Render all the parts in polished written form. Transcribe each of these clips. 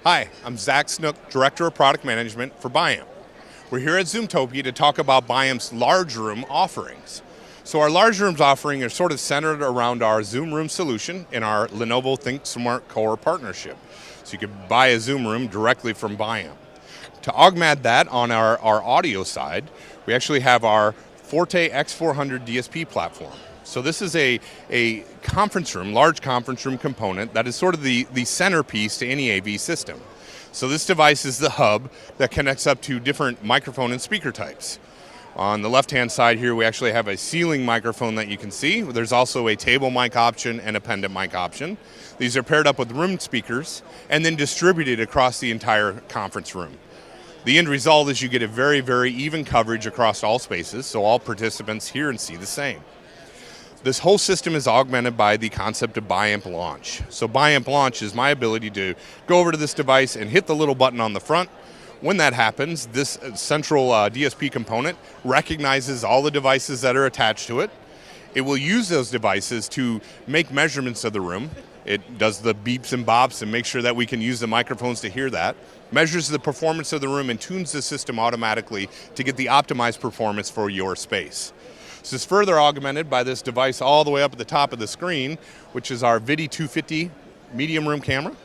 Hi, I'm Zach Snook, Director of Product Management for Biamp. We're here at Zoomtopia to talk about Biamp's large room offerings. So our large rooms offering are sort of centered around our Zoom Room solution in our Lenovo ThinkSmart Core partnership. So you can buy a Zoom Room directly from Biamp. To augment that on our audio side, we actually have our Forte X400 DSP platform. So this is a conference room, large conference room component that is sort of the centerpiece to any AV system. So this device is the hub that connects up to different microphone and speaker types. On the left-hand side here, we actually have a ceiling microphone that you can see. There's also a table mic option and a pendant mic option. These are paired up with room speakers and then distributed across the entire conference room. The end result is you get a very, very even coverage across all spaces, so all participants hear and see the same. This whole system is augmented by the concept of Biamp Launch. So Biamp Launch is my ability to go over to this device and hit the little button on the front. When that happens, this central DSP component recognizes all the devices that are attached to it. It will use those devices to make measurements of the room. It does the beeps and bops and makes sure that we can use the microphones to hear that. Measures the performance of the room and tunes the system automatically to get the optimized performance for your space. This is further augmented by this device all the way up at the top of the screen, which is our VIDI 250 medium room camera,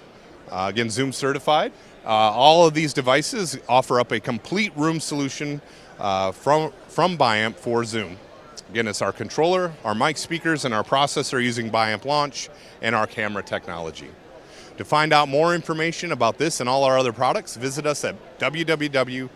again Zoom certified. All of these devices offer up a complete room solution from Biamp for Zoom. Again, it's our controller, our mic speakers, and our processor using Biamp Launch and our camera technology. To find out more information about this and all our other products, visit us at www.biamp.com.